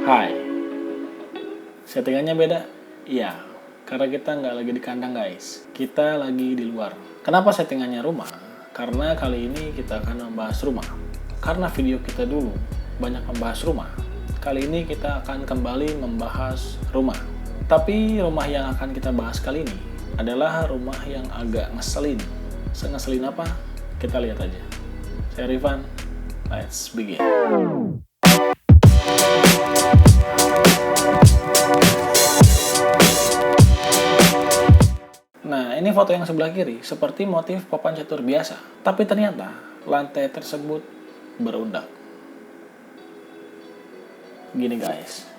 Hai, settingannya beda? Iya, karena kita nggak lagi di kandang guys, kita lagi di luar. Kenapa settingannya rumah? Karena kali ini kita akan membahas rumah. Karena video kita dulu banyak membahas rumah, kali ini kita akan kembali membahas rumah. Tapi rumah yang akan kita bahas kali ini adalah rumah yang agak ngeselin. Sengeselin apa? Kita lihat aja. Saya Rifan, let's begin. Nah, ini foto yang sebelah kiri seperti motif papan catur biasa, tapi ternyata lantai tersebut berundak. Gini guys,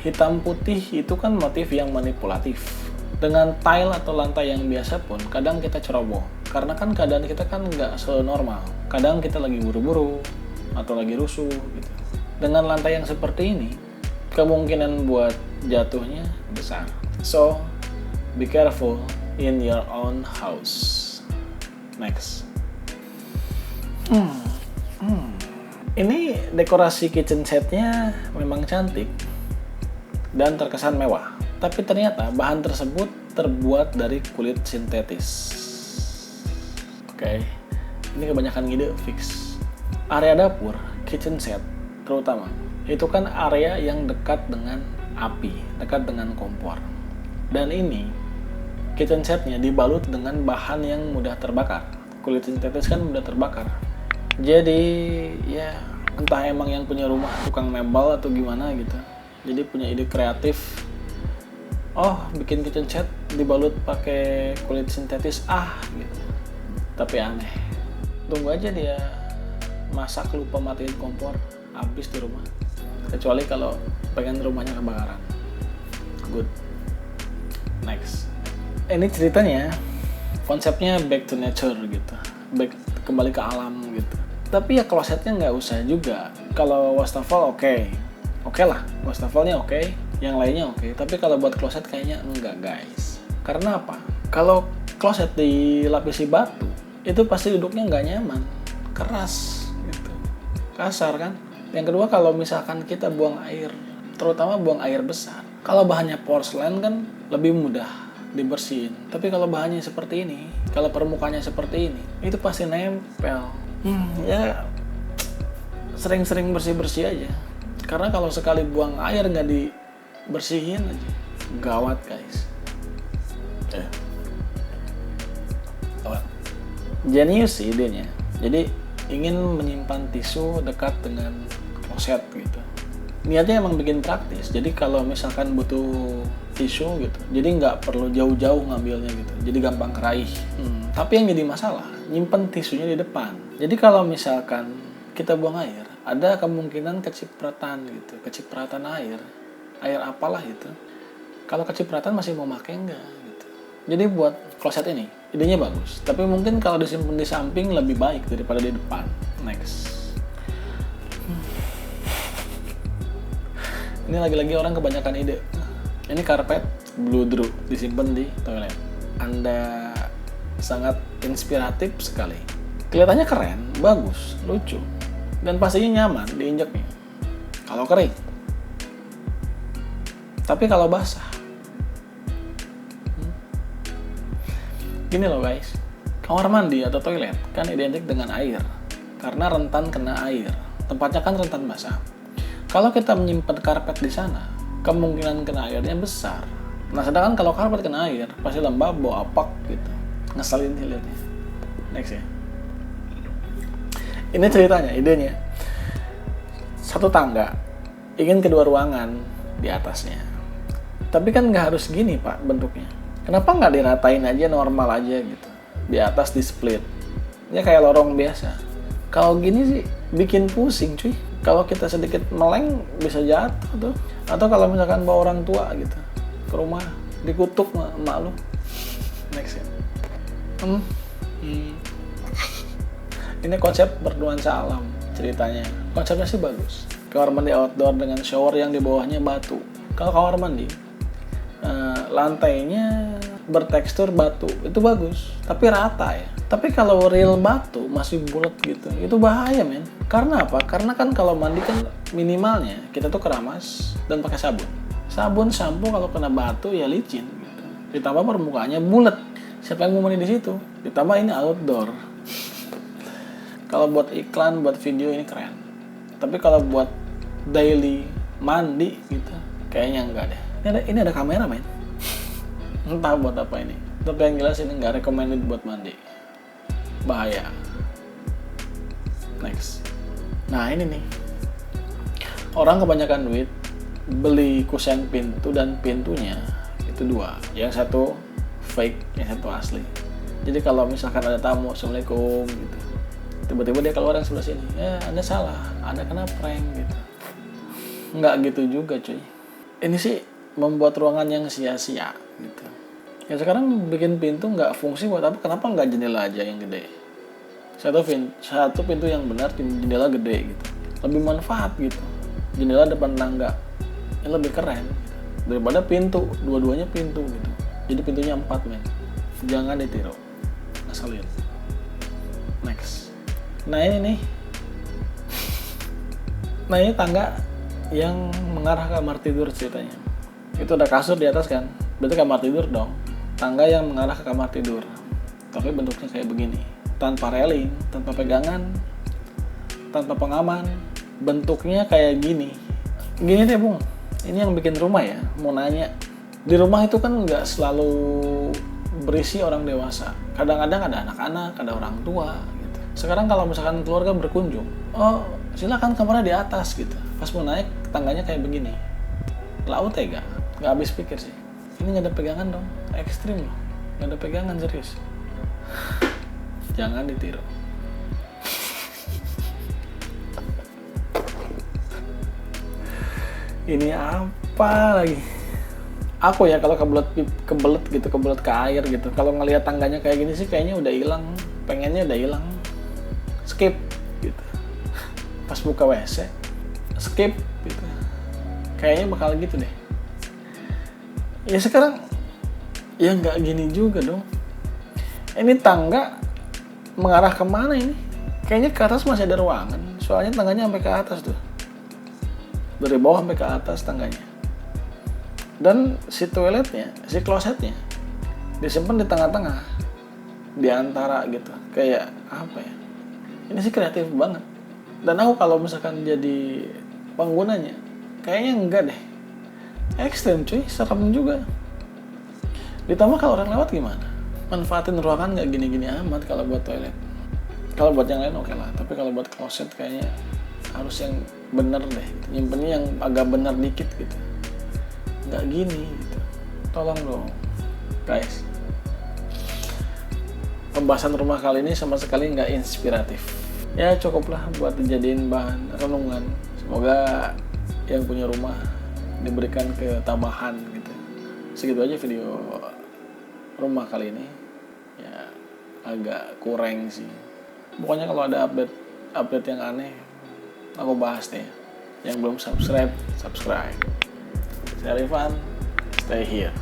hitam putih itu kan motif yang manipulatif. Dengan tile atau lantai yang biasa pun kadang kita ceroboh, karena kan keadaan kita kan nggak senormal. Kadang kita lagi buru-buru atau lagi rusuh gitu. Dengan lantai yang seperti ini, kemungkinan buat jatuhnya besar. So, be careful in your own house. Next. Ini dekorasi kitchen setnya memang cantik dan terkesan mewah. Tapi ternyata bahan tersebut terbuat dari kulit sintetis. Oke, ini kebanyakan ngide fix. Area dapur, kitchen set terutama, itu kan area yang dekat dengan api, dekat dengan kompor. Dan ini kitchen setnya dibalut dengan bahan yang mudah terbakar. Kulit sintetis kan mudah terbakar. Jadi ya entah emang yang punya rumah tukang mebel atau gimana gitu. Jadi punya ide kreatif. Oh, bikin kitchen set dibalut pakai kulit sintetis gitu. Tapi aneh. Tunggu aja dia masak lupa matiin kompor, habis di rumah. Kecuali kalau pengen rumahnya kebakaran. Good. Next. Ini ceritanya konsepnya back to nature gitu, kembali ke alam gitu. Tapi ya klosetnya nggak usah juga. Kalau wastafel oke lah, wastafelnya oke, yang lainnya oke. Tapi kalau buat kloset kayaknya enggak guys. Karena apa? Kalau kloset dilapisi batu, itu pasti duduknya nggak nyaman, keras gitu, kasar kan. Yang kedua, kalau misalkan kita buang air, terutama buang air besar, kalau bahannya porselen kan lebih mudah dibersihin. Tapi kalau bahannya seperti ini, kalau permukaannya seperti ini, itu pasti nempel. Ya sering-sering bersih-bersih aja. Karena kalau sekali buang air nggak dibersihin aja, gawat guys. Gawat. Jenius sih idenya. Jadi ingin menyimpan tisu dekat dengan kloset gitu. Niatnya emang bikin praktis. Jadi kalau misalkan butuh tisu gitu, jadi nggak perlu jauh-jauh ngambilnya gitu, jadi gampang keraih. Tapi yang jadi masalah, nyimpen tisunya di depan. Jadi kalau misalkan kita buang air, ada kemungkinan kecipratan gitu, kecipratan air apalah gitu. Kalau kecipratan masih mau pakai nggak gitu. Jadi buat kloset ini idenya bagus, tapi mungkin kalau disimpan di samping lebih baik daripada di depan. Next. Ini lagi-lagi orang kebanyakan ide. Ini karpet bludru disimpan di toilet. Anda sangat inspiratif sekali. Kelihatannya keren, bagus, lucu, dan pastinya nyaman diinjaknya. Kalau kering. Tapi kalau basah. Gini loh guys. Kamar mandi atau toilet kan identik dengan air. Karena rentan kena air. Tempatnya kan rentan basah. Kalau kita menyimpan karpet di sana, kemungkinan kena airnya besar. Nah, sedangkan kalau karpet kena air, pasti lembab, bau apak gitu. Ngeselin sih liatnya. Next ya. Ini ceritanya, idenya. Satu tangga, ingin kedua ruangan di atasnya. Tapi kan nggak harus gini pak bentuknya. Kenapa nggak diratain aja normal aja gitu. Di atas di split. Ya kayak lorong biasa. Kalau gini sih bikin pusing cuy. Kalau kita sedikit meleng bisa jatuh tuh. Atau kalau misalkan bawa orang tua gitu ke rumah, dikutuk emak lu. Next ya. Ini konsep bernuansa alam ceritanya. Konsepnya sih bagus. Kamar mandi outdoor dengan shower yang di bawahnya batu. Kalau kamar mandi lantainya bertekstur batu, itu bagus. Tapi rata ya. Tapi kalau real batu masih bulat gitu, itu bahaya men. Karena apa? Karena kan kalau mandi kan minimalnya kita tuh keramas dan pakai sabun. Sabun, sampo kalau kena batu ya licin gitu. Ditambah permukaannya bulat. Siapa yang mau mandi di situ? Ditambah ini outdoor. Kalau buat iklan, buat video ini keren. Tapi kalau buat daily mandi gitu, kayaknya enggak deh. Ini ada kamera men. Entah buat apa ini. Tapi yang jelas ini nggak recommended buat mandi. Bahaya. Next. Nah ini nih. Orang kebanyakan duit beli kusen pintu dan pintunya itu dua. Yang satu fake, yang satu asli. Jadi kalau misalkan ada tamu, assalamualaikum gitu. Tiba-tiba dia keluar yang sebelah sini. Ya Anda salah, Anda kena prank gitu. Nggak gitu juga cuy. Ini sih membuat ruangan yang sia-sia gitu. Ya sekarang bikin pintu nggak fungsi buat apa? Kenapa nggak jendela aja yang gede? Satu pintu yang benar, jendela gede gitu. Lebih manfaat gitu. Jendela depan tangga, yang lebih keren gitu. Daripada pintu, dua-duanya pintu gitu. Jadi pintunya 4 men. Jangan ditiru. Ngeselin. Next. Nah ini nih. Nah ini tangga yang mengarah ke kamar tidur ceritanya. Itu ada kasur di atas kan, berarti kamar tidur dong. Tangga yang mengarah ke kamar tidur, tapi bentuknya kayak begini, tanpa railing, tanpa pegangan, tanpa pengaman, bentuknya kayak gini. Gini deh bung, ini yang bikin rumah ya, mau nanya. Di rumah itu kan nggak selalu berisi orang dewasa, kadang-kadang ada anak-anak, ada orang tua gitu. Sekarang kalau misalkan keluarga berkunjung, oh silakan kamarnya di atas gitu. Pas mau naik, tangganya kayak begini. Lau tega, nggak habis pikir sih. Ini nggak ada pegangan dong, ekstrim loh. Nggak ada pegangan serius. Jangan ditiru. Ini apa lagi? Aku ya kalau kebelet ke air gitu. Kalau ngelihat tangganya kayak gini sih kayaknya udah hilang. Pengennya udah hilang. Skip gitu. Pas buka WC, skip gitu. Kayaknya bakal gitu deh. Ya sekarang ya nggak gini juga dong. Ini tangga mengarah kemana ini? Kayaknya ke atas masih ada ruangan. Soalnya tangganya sampai ke atas tuh. Dari bawah sampai ke atas tangganya. Dan si toiletnya, si klosetnya disimpan di tengah-tengah, di antara gitu. Kayak apa ya? Ini sih kreatif banget. Dan aku kalau misalkan jadi penggunanya, kayaknya enggak deh. Ekstrem cuy, serem juga. Ditambah kalau orang lewat gimana? Manfaatin ruangan nggak gini-gini amat kalau buat toilet. Kalau buat yang lain oke lah, tapi kalau buat kloset kayaknya harus yang bener deh. Nyimpennya yang agak bener dikit gitu. Nggak gini gitu. Tolong dong, guys. Pembahasan rumah kali ini sama sekali nggak inspiratif. Ya cukuplah buat dijadiin bahan renungan. Semoga yang punya rumah diberikan ketabahan gitu. Segitu aja video rumah kali ini. Ya agak kurang sih. Pokoknya kalau ada update yang aneh, aku bahas deh. Yang belum subscribe. Saya Rifan, stay here.